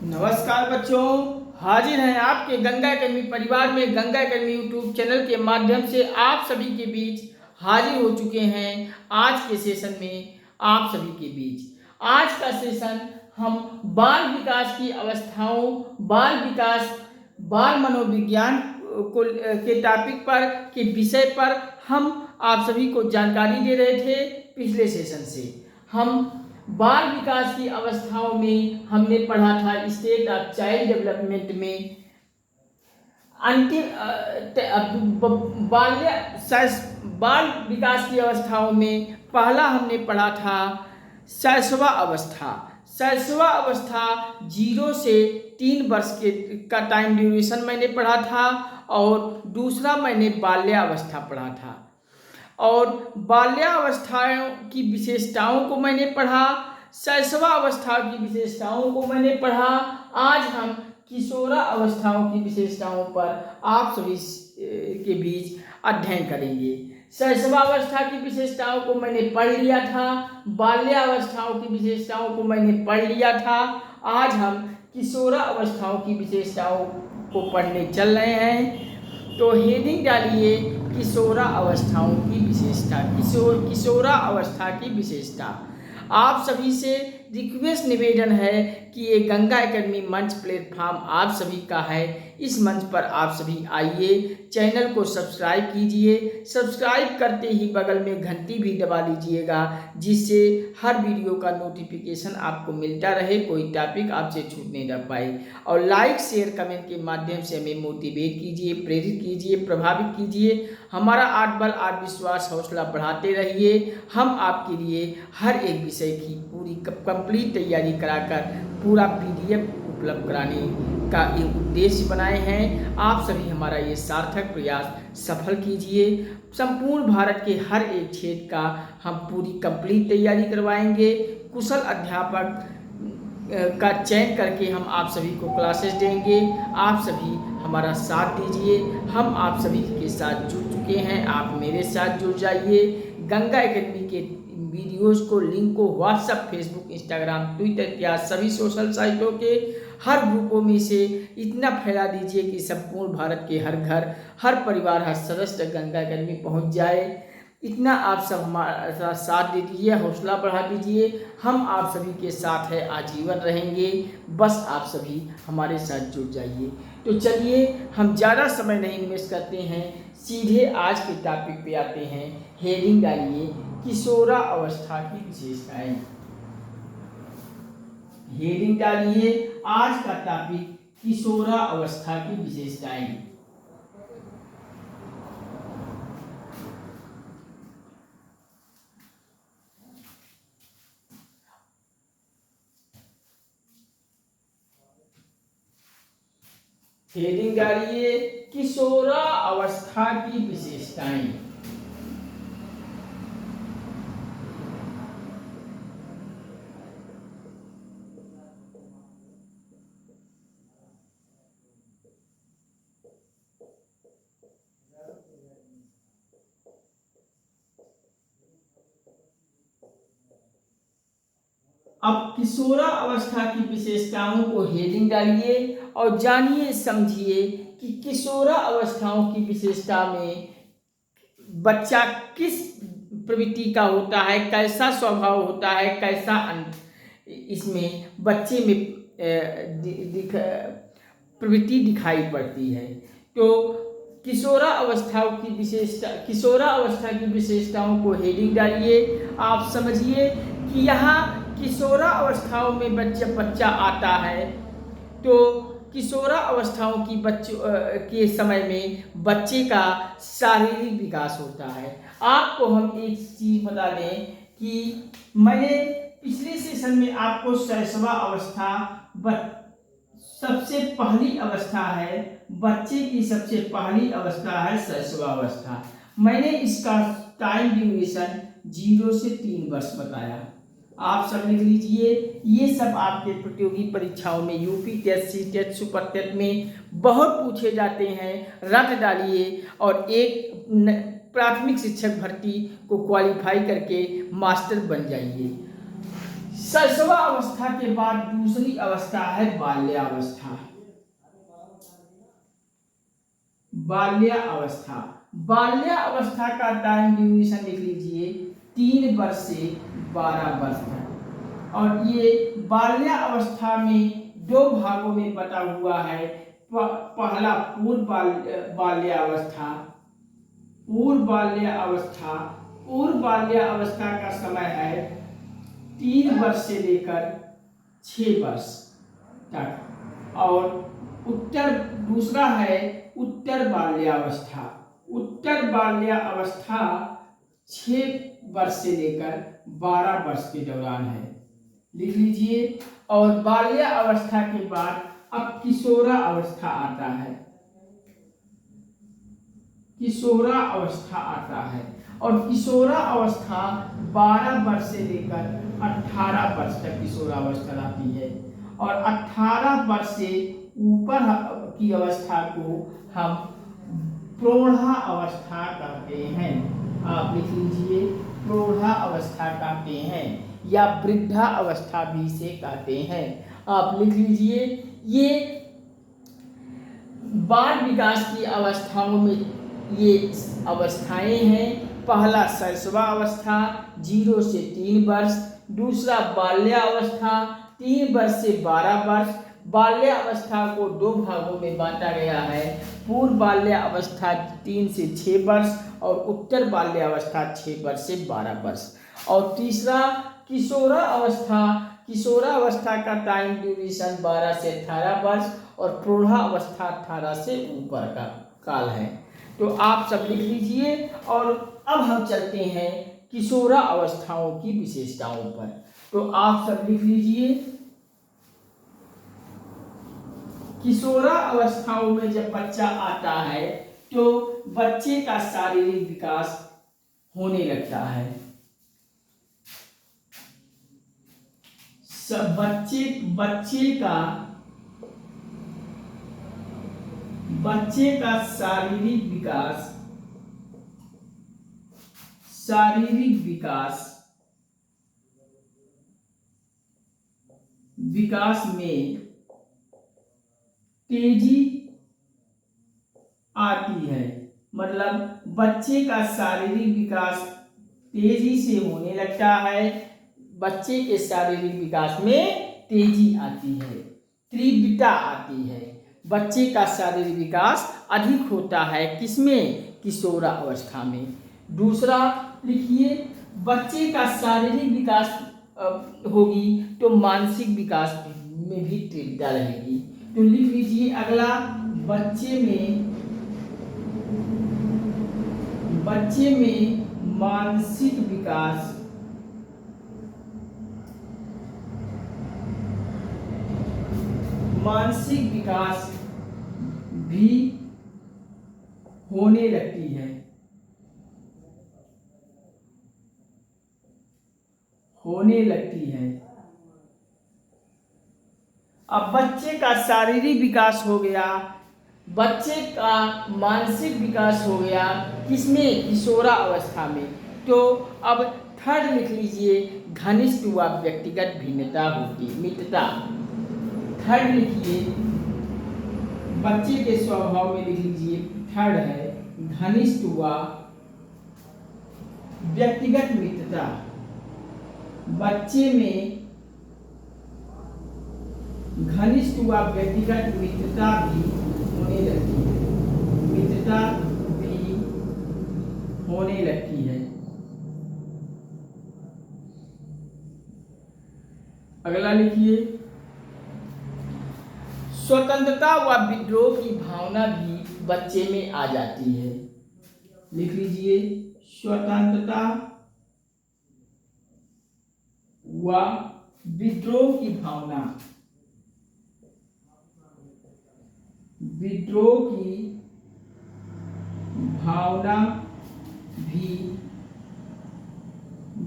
नमस्कार बच्चों, हाजिर हैं आपके गंगा अकेडमी परिवार में। गंगा अकेडमी यूट्यूब चैनल के माध्यम से आप सभी के बीच हाजिर हो चुके हैं। आज के सेशन में आप सभी के बीच आज का सेशन हम बाल विकास की अवस्थाओं, बाल विकास, बाल मनोविज्ञान को के टॉपिक पर के विषय पर हम आप सभी को जानकारी दे रहे थे। पिछले सेशन से हम बाल विकास की अवस्थाओं में हमने पढ़ा था स्टेट ऑफ चाइल्ड डेवलपमेंट में अंतिम बाल विकास की अवस्थाओं में पहला हमने पढ़ा था शैशवा अवस्था। शैशवा अवस्था 0 से 3 वर्ष का टाइम ड्यूरेशन मैंने पढ़ा था, और दूसरा मैंने बाल्यावस्था पढ़ा था। और बाल्यावस्थाओं की विशेषताओं को मैंने पढ़ा, शैशवा अवस्था की विशेषताओं को मैंने पढ़ा। आज हम किशोरा अवस्थाओं की विशेषताओं पर आप सभी के बीच अध्ययन करेंगे। शैशवावस्था की विशेषताओं को मैंने पढ़ लिया था, बाल्यावस्थाओं की विशेषताओं को मैंने पढ़ लिया था। आज हम किशोरा अवस्थाओं की विशेषताओं को पढ़ने चल रहे हैं। तो हेडिंग डालिए किशोरा अवस्थाओं की विशेषता। किशोरा अवस्था की विशेषता। आप सभी से रिक्वेस्ट निवेदन है कि ये गंगा अकेडमी मंच प्लेटफॉर्म आप सभी का है। इस मंच पर आप सभी आइए, चैनल को सब्सक्राइब कीजिए। सब्सक्राइब करते ही बगल में घंटी भी दबा लीजिएगा, जिससे हर वीडियो का नोटिफिकेशन आपको मिलता रहे, कोई टॉपिक आपसे छूटने न पाए। और लाइक, शेयर, कमेंट के माध्यम से हमें मोटिवेट कीजिए, प्रेरित कीजिए, प्रभावित कीजिए। हमारा आत्मबल, आत्मविश्वास, हौसला बढ़ाते रहिए। हम आपके लिए हर एक विषय की पूरी कंप्लीट तैयारी कराकर पूरा PDF उपलब्ध कराने का एक उद्देश्य बनाए हैं। आप सभी हमारा ये सार्थक प्रयास सफल कीजिए। संपूर्ण भारत के हर एक क्षेत्र का हम पूरी कंप्लीट तैयारी करवाएंगे। कुशल अध्यापक का चयन करके हम आप सभी को क्लासेस देंगे। आप सभी हमारा साथ दीजिए। हम आप सभी के साथ जुड़ चुके हैं, आप मेरे साथ जुड़ जाइए। गंगा अकेडमी के वीडियोस को, लिंक को व्हाट्सएप, फेसबुक, इंस्टाग्राम, ट्विटर इत्यादि सभी सोशल साइटों के हर ग्रुपों में से इतना फैला दीजिए कि संपूर्ण भारत के हर घर, हर परिवार, हर सदस्य गंगा अकेडमी पहुंच जाए। इतना आप सब हमारा साथ दे दीजिए, हौसला बढ़ा दीजिए। हम आप सभी के साथ है, आजीवन रहेंगे। बस आप सभी हमारे साथ जुड़ जाइए। तो चलिए, हम ज़्यादा समय नहीं इन्वेस्ट करते हैं, सीधे आज के टॉपिक पे आते हैं। हेडिंग डालिए किशोरा अवस्था की विशेषताएं। हेडिंग डालिए आज का टॉपिक किशोरा अवस्था की विशेषताएं। हेडिंग डालिए किशोरा अवस्था की विशेषताएं। अब किशोरा अवस्था की विशेषताओं को हेडिंग डालिए और जानिए, समझिए कि किशोरा अवस्थाओं की विशेषता में बच्चा किस प्रवृत्ति का होता है, कैसा स्वभाव होता है, कैसा इसमें बच्चे में प्रवृत्ति दिखाई पड़ती है। तो किशोरा अवस्थाओं की विशेषता, किशोरा अवस्था की विशेषताओं को हेडिंग डालिए। आप समझिए कि यहाँ किशोरा अवस्थाओं में बच्चा आता है, तो किशोरा अवस्थाओं की के समय में बच्चे का शारीरिक विकास होता है। आपको हम एक चीज़ बता दें कि मैंने पिछले सेशन में आपको शैशवा अवस्था सबसे पहली अवस्था है, बच्चे की सबसे पहली अवस्था है शैशवा अवस्था। मैंने इसका टाइम ड्यूरेशन 0 से 3 वर्ष बताया। आप सब लिख लीजिए। ये सब आपके प्रतियोगी परीक्षाओं में, UP TET, C TET, super TET में बहुत पूछे जाते हैं। रट डालिए और एक प्राथमिक शिक्षक भर्ती को क्वालिफाई करके मास्टर बन जाइए। शैशव अवस्था के बाद दूसरी अवस्था है बाल्यावस्था। बाल्यावस्था, बाल्यावस्था का टाइम ड्यूरेशन लिख लीजिए 3 वर्ष से 12 वर्ष तक। और ये बाल्यावस्था में 2 भागों में बटा हुआ है। पहला पूर्व बाल्यावस्था। पूर्व बाल्यावस्था, पूर्व बाल्यावस्था का समय है 3 वर्ष से लेकर 6 वर्ष तक। और दूसरा है उत्तर बाल्यावस्था। उत्तर बाल्यावस्था 6 वर्ष से लेकर 12 वर्ष के दौरान है, लिख लीजिए। और बाल्यावस्था के बाद अब किशोरा अवस्था आता है। किशोरा अवस्था आता है और किशोरा अवस्था 12 वर्ष से लेकर 18 वर्ष तक किशोरा अवस्था आती है। और 18 वर्ष से ऊपर की अवस्था को हम प्रौढ़ा अवस्था कहते हैं। आप लिख लीजिए, प्रौढ़ा अवस्था कहते हैं या वृद्धा अवस्था भी इसे कहते हैं। आप लिख लीजिए। ये बाल विकास की अवस्थाओं में ये अवस्थाएं हैं। पहला शैशवा अवस्था 0 से 3 वर्ष, दूसरा बाल्यावस्था 3 वर्ष से 12 वर्ष। बाल्यावस्था को 2 भागों में बांटा गया है। पूर्व बाल्यावस्था 3 से 6 वर्ष और उत्तर बाल्यावस्था 6 वर्ष से 12 वर्ष। और तीसरा किशोरा अवस्था। किशोरा अवस्था का टाइम ड्यूरेशन 12 से 18 वर्ष और प्रौढ़ा अवस्था 18 से ऊपर का काल है। तो आप सब लिख लीजिए। और अब हम चलते हैं किशोरा अवस्थाओं की विशेषताओं पर। तो आप सब लिख लीजिए। किशोरा अवस्थाओं में जब बच्चा आता है तो बच्चे का शारीरिक विकास होने लगता है। बच्चे का शारीरिक विकास में तेजी आती है। मतलब बच्चे का शारीरिक विकास तेजी से होने लगता है। बच्चे के शारीरिक विकास में तेजी आती है, तीव्रता आती है। बच्चे का शारीरिक विकास अधिक होता है किसमें? किशोरा अवस्था में। दूसरा लिखिए, बच्चे का शारीरिक विकास होगी तो मानसिक विकास में भी तीव्रता रहेगी। तो लिख लीजिए अगला, बच्चे में मानसिक विकास भी होने लगती है। अब बच्चे का शारीरिक विकास हो गया, बच्चे का मानसिक विकास हो गया किसमें? किशोरा अवस्था में। तो अब थर्ड लिख लीजिए, घनिष्ठ व व्यक्तिगत भिन्नता होती, मित्रता। थर्ड लिखिए, बच्चे के स्वभाव में लिख लीजिए, थर्ड है घनिष्ठ व व्यक्तिगत मित्रता। बच्चे में घनिष्ठ व व्यक्तिगत मित्रता भी होने लगती है। अगला लिखिए, स्वतंत्रता व विद्रोह की भावना भी बच्चे में आ जाती है। लिख लीजिए, स्वतंत्रता व विद्रोह की भावना भी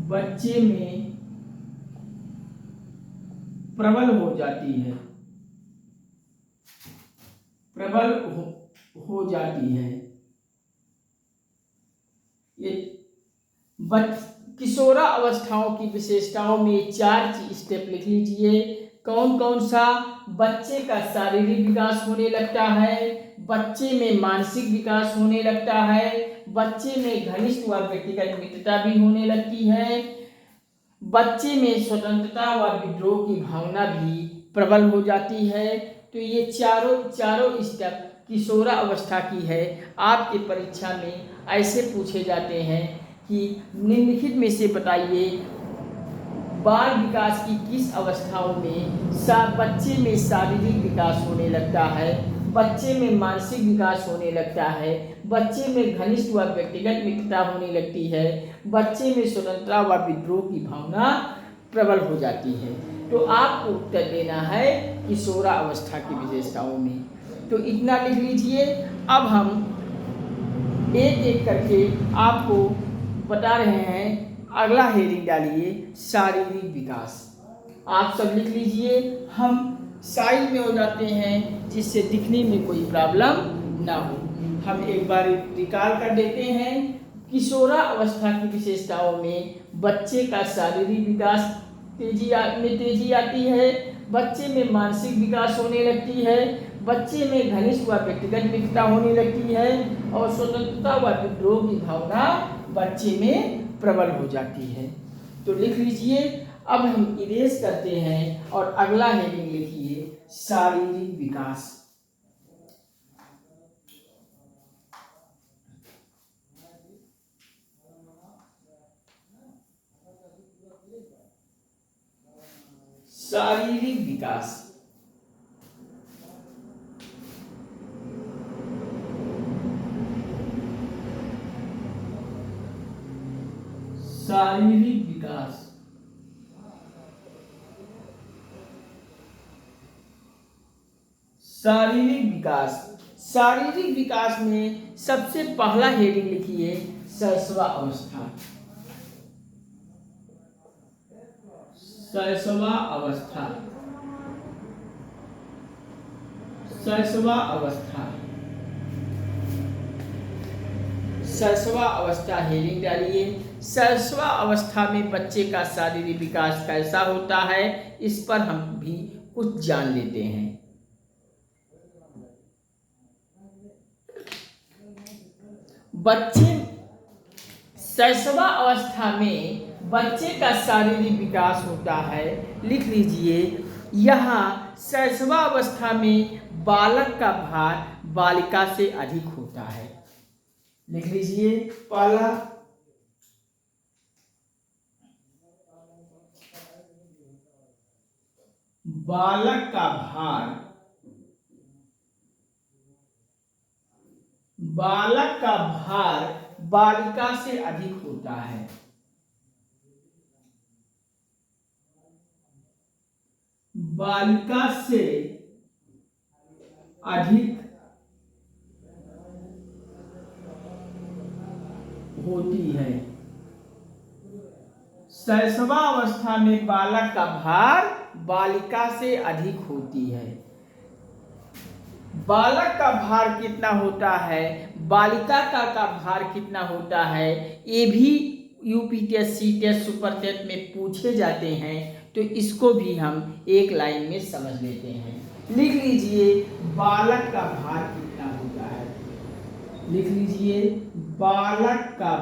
बच्चे में प्रबल हो जाती है। ये किशोरा अवस्थाओं की विशेषताओं में 4 स्टेप लिख लीजिए। कौन कौन सा? बच्चे का शारीरिक विकास होने लगता है, बच्चे में मानसिक विकास होने लगता है, बच्चे में घनिष्ठ व व्यक्तिगत मित्रता भी होने लगती है, बच्चे में स्वतंत्रता व विद्रोह की भावना भी प्रबल हो जाती है। तो ये चारों स्टेप किशोरा अवस्था की है। आपके परीक्षा में ऐसे पूछे जाते हैं कि निम्नलिखित में से बताइए, बाल विकास की किस अवस्थाओं में बच्चे में शारीरिक विकास होने लगता है, बच्चे में मानसिक विकास होने लगता है, बच्चे में घनिष्ठ व व्यक्तिगत मित्रता होने लगती है, बच्चे में स्वतंत्रता व विद्रोह की भावना प्रबल हो जाती है। तो आपको उत्तर देना है किशोरा अवस्था की विशेषताओं में। तो इतना लिख लीजिए। अब हम एक एक करके आपको बता रहे हैं। अगला हेडिंग डालिए, शारीरिक विकास। आप सब लिख लीजिए, हम साइड में हो जाते हैं जिससे दिखने में कोई प्रॉब्लम ना हो। हम एक बार रिकॉल कर देते हैं। किशोरा अवस्था की विशेषताओं में बच्चे का शारीरिक विकास में तेजी आती है, बच्चे में मानसिक विकास होने लगती है, बच्चे में घनिष्ठ व व्यक्तिगत मित्रता होने लगती है और स्वतंत्रता व विद्रोह की भावना बच्चे में प्रबल हो जाती है। तो लिख लीजिए। अब हम इरेज करते हैं और अगला हेडिंग लिखिए, शारीरिक विकास। शारीरिक विकास। शारीरिक विकास। शारीरिक विकास। शारीरिक विकास में सबसे पहला हेडिंग लिखिए, शैशव अवस्था। शैशव अवस्था। शैशव अवस्था। शैशव अवस्था हेडिंग डालिए। शैशव अवस्था में बच्चे का शारीरिक विकास कैसा होता है, इस पर हम भी कुछ जान लेते हैं। बच्चे शैशव अवस्था में बच्चे का शारीरिक विकास होता है। लिख लीजिए, यहाँ शैशव अवस्था में बालक का भार बालिका से अधिक होता है। लिख लीजिए, पहला बालक का भार बालिका से अधिक होता है। बालिका से अधिक होती है। शैशवावस्था में बालक का भार बालिका से अधिक होती है। बालक का भार कितना होता है, बालिका का भार कितना होता है, ये भी यूपी टेस्ट, सी टेस्ट, सुपर टेस्ट में पूछे जाते हैं। तो इसको भी हम एक लाइन में समझ लेते हैं। लिख लीजिए, बालक का भार कितना होता है। लिख लीजिए, बालक का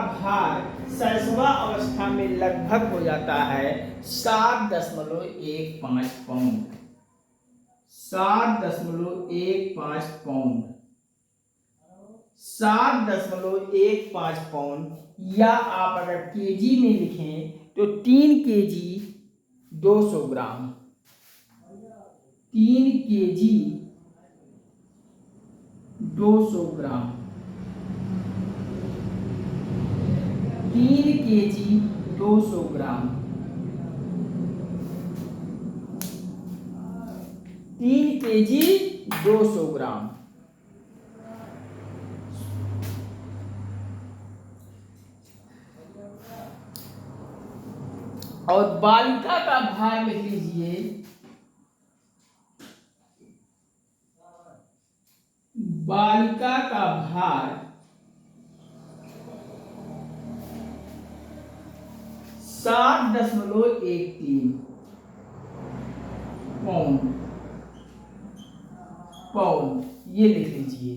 भार शैशवा अवस्था में लगभग हो जाता है 7.15 पाउंड। 7.15 पाउंड। 7.15 पाउंड, या आप अगर केजी में लिखें तो 3 केजी 200 ग्राम। 3 केजी 200 ग्राम। 3 केजी 200 ग्राम। 3 केजी 200 ग्राम। और बालिका का भार लिख लीजिए, बालिका का भार 60.13 पाउंड पाउंड ये लिख लीजिए।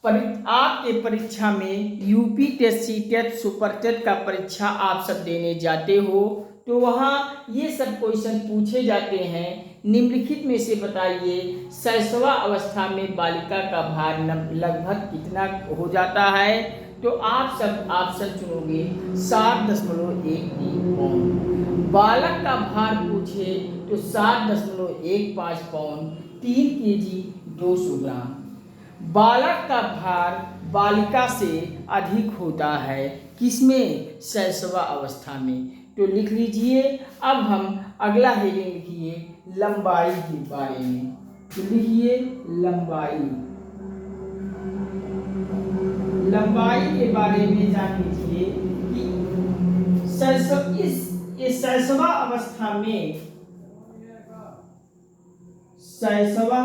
आपके परीक्षा में UP TET, C TET, super TET का परीक्षा आप सब देने जाते हो तो वहाँ ये सब क्वेश्चन पूछे जाते हैं। निम्नलिखित में से बताइए शैशवा अवस्था में बालिका का भार लगभग कितना हो जाता है। तो आप सब ऑप्शन चुनोगे 60.13 पाउंड। बालक का भार पूछे तो 60.15 पाउंड, 3 केजी 200 ग्राम। बालक का भार बालिका से अधिक होता है किसमें? शैशवा अवस्था में। तो लिख लीजिए। अब हम अगला हेडिंग लिखिए लंबाई के बारे में। तो लिखिए लंबाई। लंबाई के बारे में जान लीजिए कि शैशवा अवस्था में शैशवा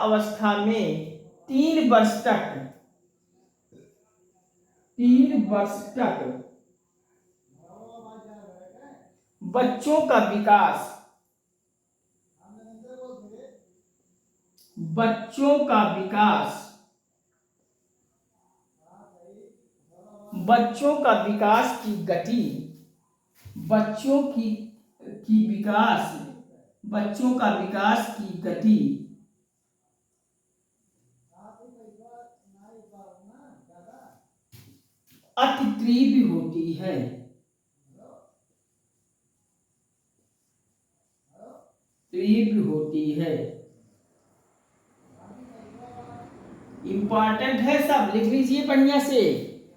अवस्था में 3 वर्ष तक बच्चों का विकास की गति बच्चों का विकास की गति अति तीव्र होती है। इंपॉर्टेंट है, सब लिख लीजिए बढ़िया से,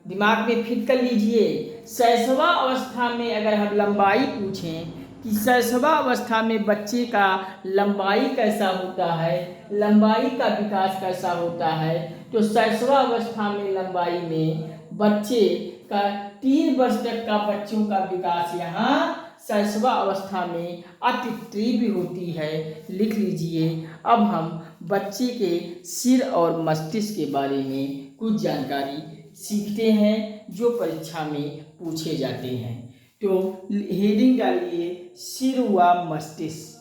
दिमाग में फिट कर लीजिए। शैशवा अवस्था में अगर हम लंबाई पूछें कि शैशवा अवस्था में बच्चे का लंबाई कैसा होता है, लंबाई का विकास कैसा होता है, तो शैशवा अवस्था में लंबाई में बच्चे का 3 वर्ष तक का बच्चों का विकास यहाँ शैशवा अवस्था में अति तीव्र होती है। लिख लीजिए। अब हम बच्चे के सिर और मस्तिष्क के बारे में कुछ जानकारी सीखते हैं जो परीक्षा में पूछे जाते हैं। तो हेडिंग डालिए सिर व मस्तिष्क।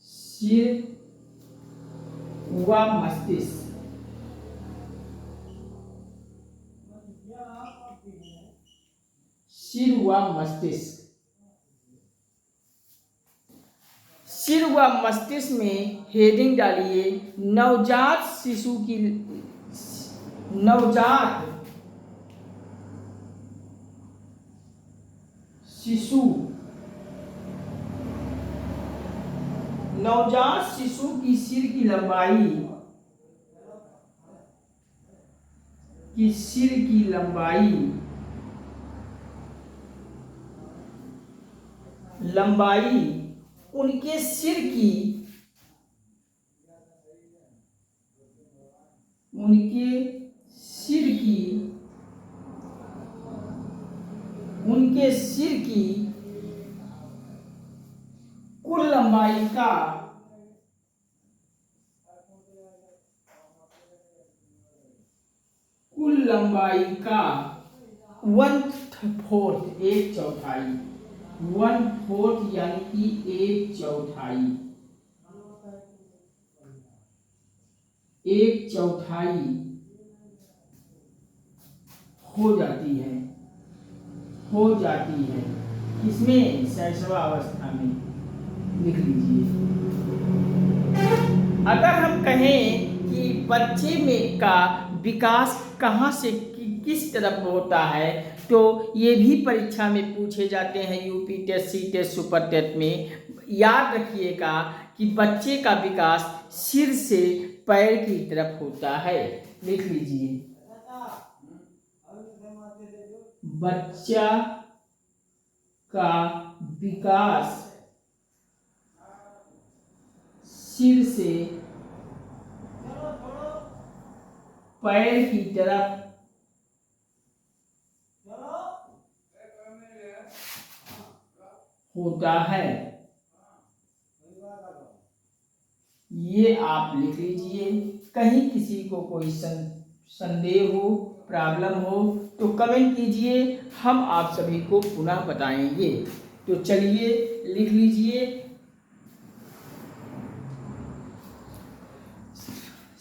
सिर व मस्तिष्क। सिर व मस्तिष्क। सिर व मस्तिष्क में हेडिंग डालिए नवजात शिशु की सिर की लंबाई उनके सिर की कुल लंबाई का 1/4 एक चौथाई 1/4 यानी कि एक चौथाई हो जाती है किसमें? शैशवा अवस्था में। लिख लीजिए। अगर हम कहें कि बच्चे में का विकास कहाँ से किस तरफ होता है तो ये भी परीक्षा में पूछे जाते हैं UP TET, C TET, super TET में। याद रखिएगा कि बच्चे का विकास सिर से पैर की तरफ होता है। लिख लीजिए। बच्चा का विकास सिर से पैर की तरफ होता है। ये आप लिख लीजिए। कहीं किसी को कोई संदेह हो, प्रॉब्लम हो तो कमेंट कीजिए, हम आप सभी को पुनः बताएंगे। तो चलिए लिख लीजिए।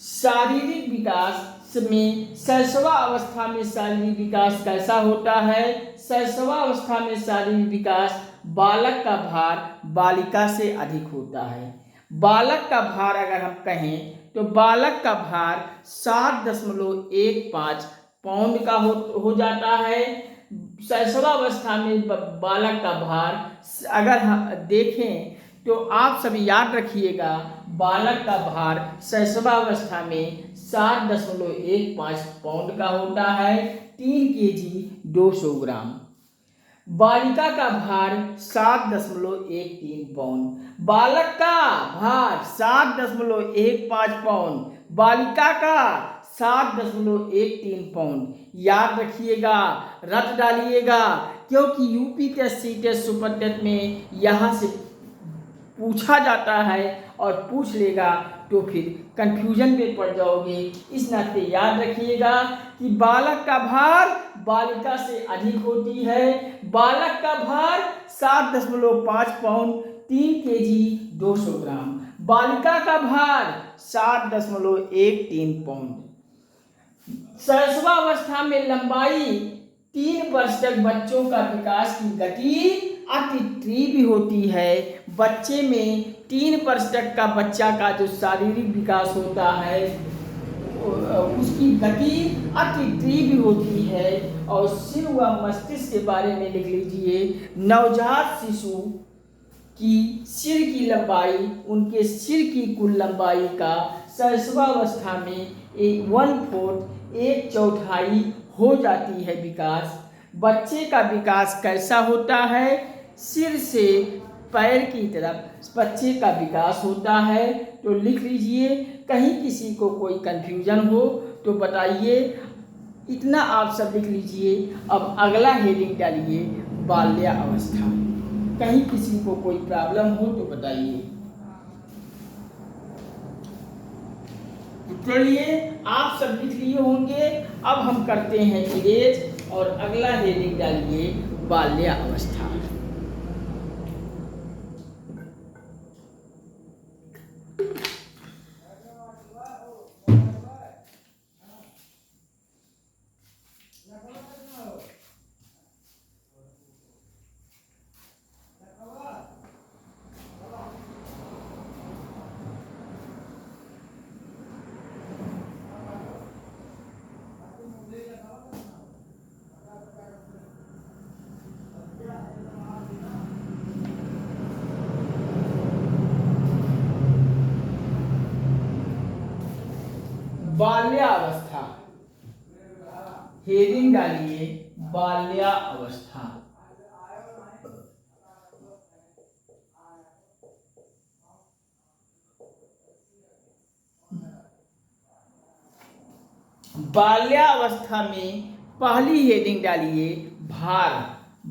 शारीरिक विकास में शैशवा अवस्था में शारीरिक विकास कैसा होता है? शैशवा अवस्था में शारीरिक विकास बालक का भार बालिका से अधिक होता है। बालक का भार अगर हम कहें तो बालक का भार 7.15 पाउंड का हो जाता है। शैशवावस्था में बालक का भार अगर हम देखें तो आप सभी याद रखिएगा, बालक का भार शैशवावस्था में 7.15 पाउंड का होता है, 3 केजी 200 ग्राम। बालिका का भार 7.13 पाउंड। बालक का भार 7.15 पाउंड, बालिका का 7.13 पाउंड। याद रखिएगा, रट डालिएगा, क्योंकि यूपी टेस्ट, सी टेस्ट, सुपर टेस्ट में यहाँ से पूछा जाता है और पूछ लेगा तो फिर कंफ्यूजन में पड़ जाओगे। इस नाते याद रखिएगा कि बालक का भार बालिका से अधिक होती है। बालक का भार 7.5 पाउंड, 3 केजी 200 ग्राम। बालिका का भार 7.13 पाउंड। शैशवावस्था में लंबाई 3 वर्ष तक बच्चों का विकास की गति अति तीव्र होती है। बच्चे में 3 वर्ष तक का बच्चा का जो शारीरिक विकास होता है उसकी गति अति तीव्र होती है। और सिर व मस्तिष्क के बारे में लिख लीजिए। नवजात शिशु की सिर की लंबाई, उनके सिर की कुल लंबाई का शैशवावस्था में 1/4 हो जाती है विकास। बच्चे का विकास कैसा होता है? सिर से पैर की तरफ बच्चे का विकास होता है। तो लिख लीजिए, कहीं किसी को कोई कंफ्यूजन हो तो बताइए। इतना आप सब लिख लीजिए। अब अगला हेडिंग डालिए, बाल्यावस्था। कहीं किसी को कोई प्रॉब्लम हो तो बताइए। चलिए आप सब लिख लिए होंगे। अब हम करते हैं इरेज और अगला हेडिंग डालिए, बाल्यावस्था। बाल्यावस्था, हेडिंग डालिए, बाल्यावस्था। बाल्यावस्था में पहली हेडिंग डालिए, भार।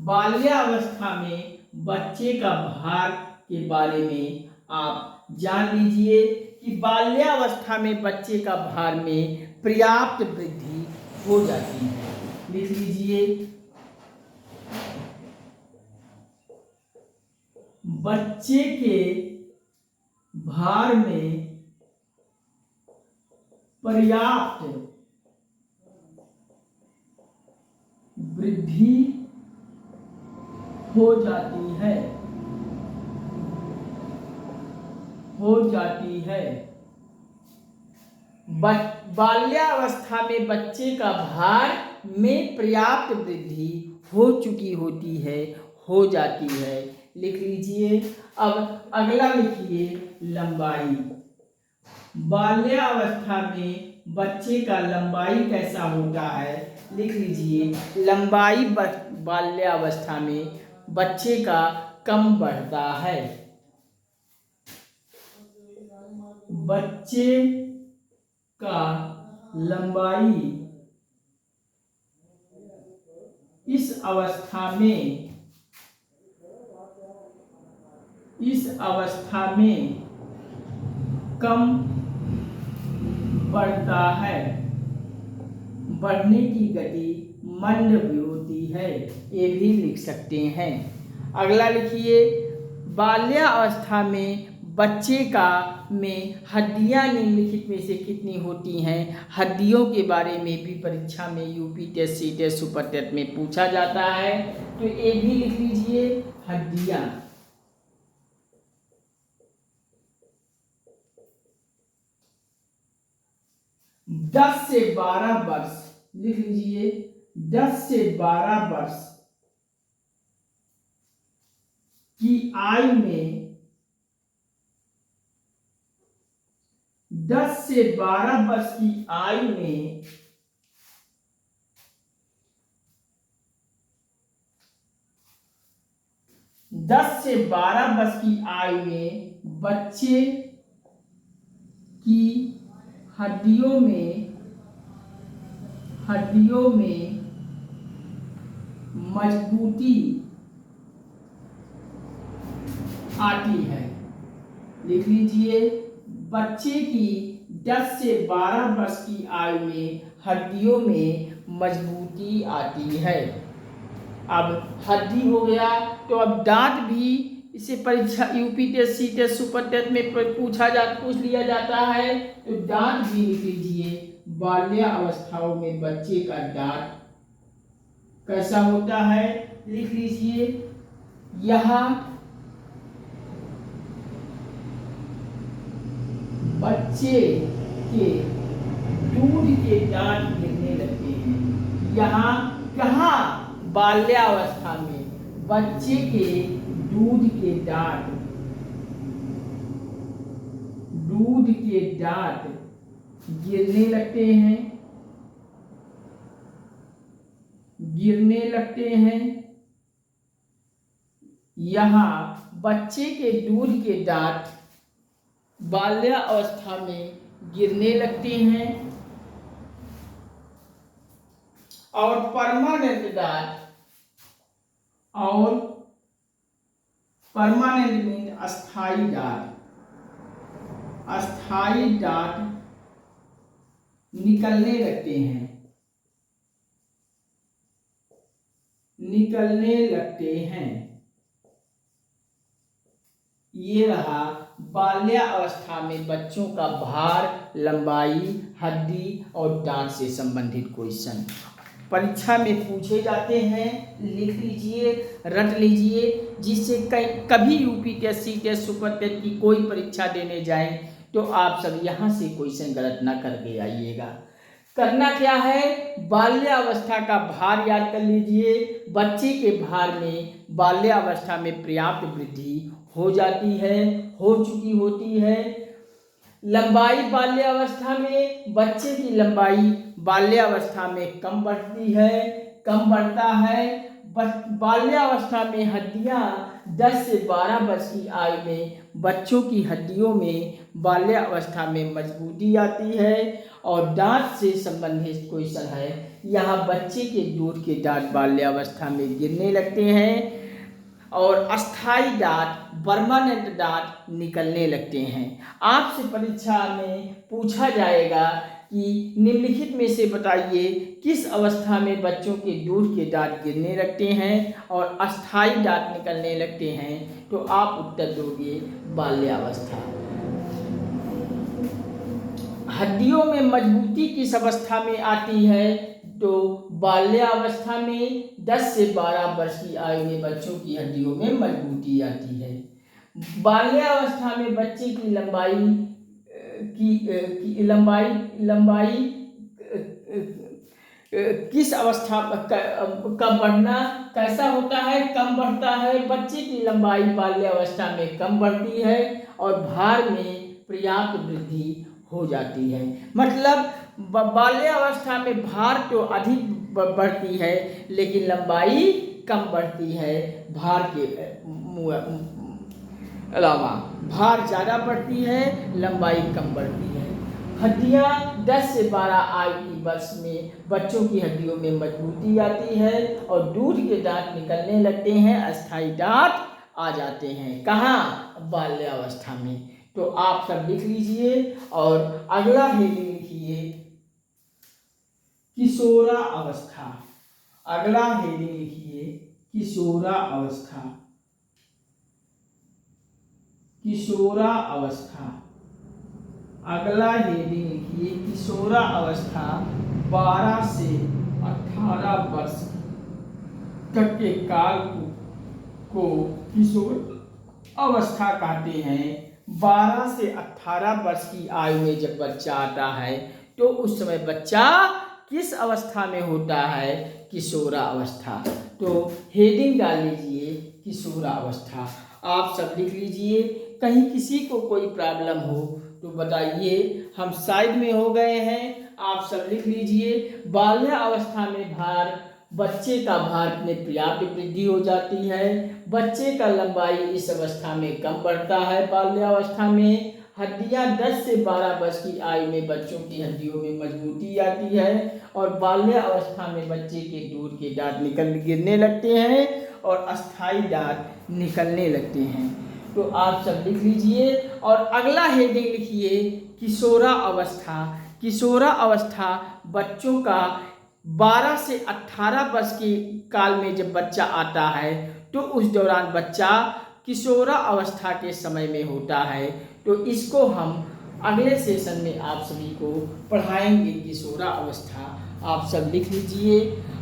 बाल्यावस्था में बच्चे का भार के बारे में आप जान लीजिए कि बाल्यावस्था में बच्चे का भार में पर्याप्त वृद्धि हो जाती है। लिख लीजिए, बच्चे के भार में पर्याप्त वृद्धि हो जाती है। बाल्यावस्था में बच्चे का भार में पर्याप्त वृद्धि हो चुकी होती है, हो जाती है। लिख लीजिए। अब अगला लिखिए, लंबाई। बाल्यावस्था में बच्चे का लंबाई कैसा होता है? लिख लीजिए, लंबाई बाल्यावस्था में बच्चे का कम बढ़ता है। बच्चे का लंबाई इस अवस्था में कम बढ़ता है, बढ़ने की गति मंद भी होती है, ये भी लिख सकते हैं। अगला लिखिए, बाल्यावस्था में बच्चे का में हड्डियां निम्नलिखित में से कितनी होती हैं। हड्डियों के बारे में भी परीक्षा में यूपी टेस्ट, सी टेस्ट, सुपर टेस्ट में पूछा जाता है, तो ये भी लिख लीजिए, हड्डियां। दस से 12 वर्ष लिख लीजिए, 10 से 12 वर्ष की आयु में 10 से 12 वर्ष की आयु में बच्चे की हड्डियों में मजबूती आती है। लिख लीजिए, बच्चे की 10 से 12 वर्ष की आयु में हड्डियों में मजबूती आती है। अब हड्डी हो गया, तो अब दांत भी इसे परीक्षा यूपी टेस्ट, सी टेस्ट, सुपर टेस्ट में पूछ लिया जाता है, तो दांत भी लिख लीजिए। बाल्यावस्थाओं में बच्चे का दांत कैसा होता है, लिख लीजिए, यहाँ बच्चे के दूध के दांत गिरने लगते हैं। यहाँ कहाँ, बाल्यावस्था में बच्चे के दूध के दांत गिरने लगते हैं। यहाँ बच्चे के दूध के दांत बाल्यावस्था में गिरने लगते हैं, और परमानेंट मीन अस्थाई दांत निकलने लगते हैं। ये रहा बाल्यावस्था में बच्चों का भार, लंबाई, हड्डी और दांत से संबंधित क्वेश्चन परीक्षा में पूछे जाते हैं। लिख लीजिए, रट लीजिए, जिससे कभी यूपी टेस्ट, सी टेस्ट, सुपर टेस्ट की कोई परीक्षा देने जाएं तो आप सब यहाँ से क्वेश्चन गलत ना करके आइएगा। करना क्या है, बाल्यावस्था का भार याद कर लीजिए। बच्चे के भार में बाल्यावस्था में पर्याप्त वृद्धि हो जाती है, हो चुकी होती है। लंबाई बाल्यावस्था में बच्चे की लंबाई बाल्यावस्था में कम बढ़ता है। बाल्यावस्था में हड्डियां 10 से 12 वर्ष की आयु में बच्चों की हड्डियों में बाल्यावस्था में मजबूती आती है। और दांत से संबंधित क्वेश्चन है, यहाँ बच्चे के दूध के दांत बाल्यावस्था में गिरने लगते हैं और अस्थाई दांत, परमानेंट दांत निकलने लगते हैं। आपसे परीक्षा में पूछा जाएगा कि निम्नलिखित में से बताइए किस अवस्था में बच्चों के दूध के दांत गिरने लगते हैं और अस्थाई दांत निकलने लगते हैं, तो आप उत्तर दोगे बाल्यावस्था। हड्डियों में मजबूती किस अवस्था में आती है, तो बाल्यावस्था में 10 से 12 वर्ष की आयु में बच्चों की हड्डियों में मजबूती आती है। बाल्यावस्था में बच्चे की लंबाई किस अवस्था का बढ़ना कैसा होता है, कम बढ़ता है। बच्चे की लंबाई बाल्यावस्था में कम बढ़ती है और भार में पर्याप्त वृद्धि हो जाती है। मतलब बाल्यावस्था में भार तो अधिक बढ़ती है लेकिन लंबाई कम बढ़ती है। भार के अलावा भार ज़्यादा बढ़ती है, लंबाई कम बढ़ती है। हड्डियाँ 10 से 12 आयु की वर्ष में बच्चों की हड्डियों में मजबूती आती है और दूध के दांत निकलने लगते हैं, अस्थाई दांत आ जाते हैं। कहाँ, बाल्यावस्था में। तो आप सब लिख लीजिए और अगला हेडिंग लिखिए किशोरा अवस्था। अगला हेडिंग लिखिए किशोरा अवस्था। किशोरा अवस्था। अगला हेडिंग लिखिए किशोरा अवस्था 12 से 18 वर्ष तक के काल को किशोर अवस्था कहते हैं। 12 से 18 वर्ष की आयु में जब बच्चा आता है तो उस समय बच्चा किस अवस्था में होता है? किशोरा अवस्था। तो हेडिंग डाल लीजिए किशोरा अवस्था। आप सब लिख लीजिए। कहीं किसी को कोई प्रॉब्लम हो तो बताइए, हम साइड में हो गए हैं। आप सब लिख लीजिए। बाल्य अवस्था में बच्चे का भार में पर्याप्त वृद्धि हो जाती है। बच्चे का लंबाई इस अवस्था में कम बढ़ता है। बाल्यावस्था में हड्डियां 10 से 12 वर्ष की आयु में बच्चों की हड्डियों में मजबूती आती है और बाल्यावस्था में बच्चे के दूध के दांत गिरने लगते हैं और अस्थायी दांत निकलने लगते हैं। तो आप सब लिख लीजिए और अगला हेडिंग लिखिए किशोरा अवस्था। किशोरा अवस्था बच्चों का 12 से 18 वर्ष के काल में जब बच्चा आता है तो उस दौरान बच्चा किशोरा अवस्था के समय में होता है। तो इसको हम अगले सेशन में आप सभी को पढ़ाएंगे किशोरा अवस्था। आप सब लिख लीजिए।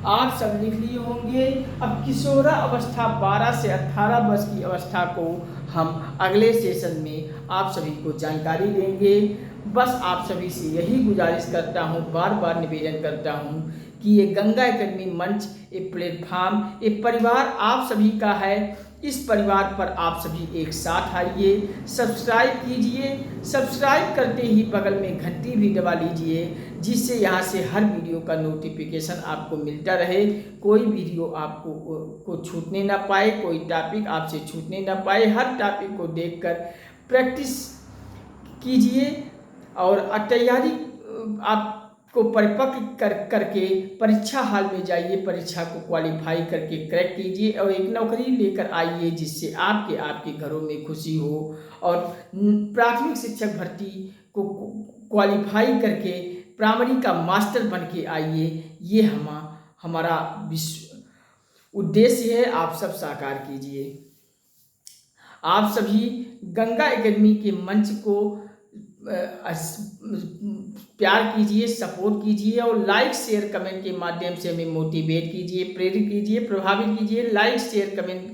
आप सब लिख लिए होंगे। अब किशोरा अवस्था 12 से 18 वर्ष की अवस्था को हम अगले सेशन में आप सभी को जानकारी देंगे। बस आप सभी से यही गुजारिश करता हूँ, बार बार निवेदन करता हूँ कि ये गंगा एकेडमी मंच, एक प्लेटफार्म, एक परिवार आप सभी का है। इस परिवार पर आप सभी एक साथ आइए, सब्सक्राइब कीजिए। सब्सक्राइब करते ही बगल में घंटी भी दबा लीजिए, जिससे यहाँ से हर वीडियो का नोटिफिकेशन आपको मिलता रहे। कोई वीडियो आपको छूटने ना पाए, कोई टॉपिक आपसे छूटने ना पाए। हर टॉपिक को देखकर प्रैक्टिस कीजिए और तैयारी आपको परिपक्व करके परीक्षा हॉल में जाइए, परीक्षा को क्वालिफाई करके क्रैक कीजिए और एक नौकरी लेकर आइए, जिससे आपके घरों में खुशी हो। और प्राथमिक शिक्षक भर्ती को क्वालिफाई करके प्राइमरी का मास्टर बन के आइए। ये हमारा उद्देश्य है। आप सब साकार कीजिए। आप सभी गंगा एकेडमी के मंच को प्यार कीजिए, सपोर्ट कीजिए और लाइक शेयर कमेंट के माध्यम से हमें मोटिवेट कीजिए, प्रेरित कीजिए, प्रभावित कीजिए। लाइक शेयर कमेंट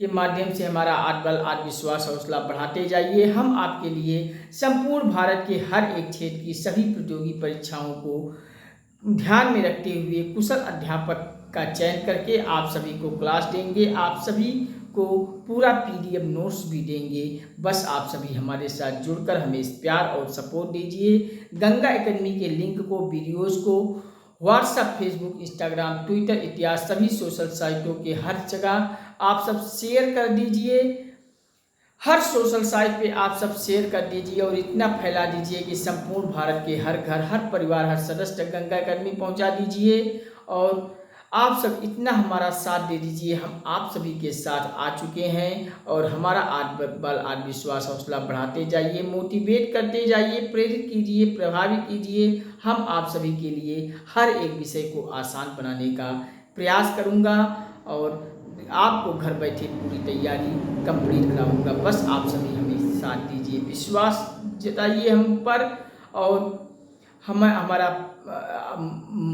के माध्यम से हमारा आत्मबल, आत्मविश्वास, हौसला बढ़ाते जाइए। हम आपके लिए संपूर्ण भारत के हर एक क्षेत्र की सभी प्रतियोगी परीक्षाओं को ध्यान में रखते हुए कुशल अध्यापक का चयन करके आप सभी को क्लास देंगे। आप सभी को पूरा PDF नोट्स भी देंगे। बस आप सभी हमारे साथ जुड़कर हमें इस प्यार और सपोर्ट दीजिए। गंगा एकेडमी के लिंक को, वीडियोस को व्हाट्सएप, फेसबुक, इंस्टाग्राम, ट्विटर इत्यादि सभी सोशल साइटों के हर जगह आप सब शेयर कर दीजिए। हर सोशल साइट पे आप सब शेयर कर दीजिए और इतना फैला दीजिए कि संपूर्ण भारत के हर घर, हर परिवार, हर सदस्य तक गंगा एकेडमी पहुँचा दीजिए। और आप सब इतना हमारा साथ दे दीजिए। हम आप सभी के साथ आ चुके हैं और हमारा आत्मबल, आत्मविश्वास, हौसला बढ़ाते जाइए, मोटिवेट करते जाइए, प्रेरित कीजिए, प्रभावित कीजिए। हम आप सभी के लिए हर एक विषय को आसान बनाने का प्रयास करूंगा और आपको घर बैठे पूरी तैयारी कंप्लीट कराऊंगा। बस आप सभी हमें साथ दीजिए, विश्वास जताइए हम पर और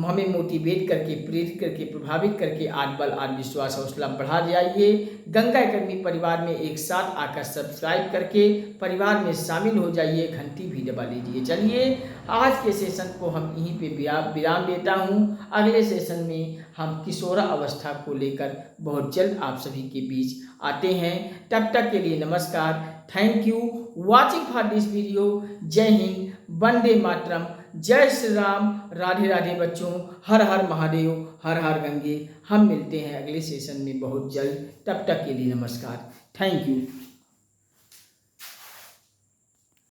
हमें मोटिवेट करके, प्रेरित करके, प्रभावित करके आत्मबल, आत्मविश्वास, हौसला बढ़ा जाइए। गंगा एकेडमी परिवार में एक साथ आकर सब्सक्राइब करके परिवार में शामिल हो जाइए, घंटी भी दबा लीजिए। चलिए आज के सेशन को हम यहीं पे विराम देता हूँ। अगले सेशन में हम किशोरा अवस्था को लेकर बहुत जल्द आप सभी के बीच आते हैं। तब तक के लिए नमस्कार। Thank you watching for this video. जय हिंद, वंदे मातरम, जय श्री राम, राधे राधे बच्चों। हर हर महादेव, हर हर गंगे। हम मिलते हैं अगले सेशन में बहुत जल्द। तब तक के लिए नमस्कार। Thank you.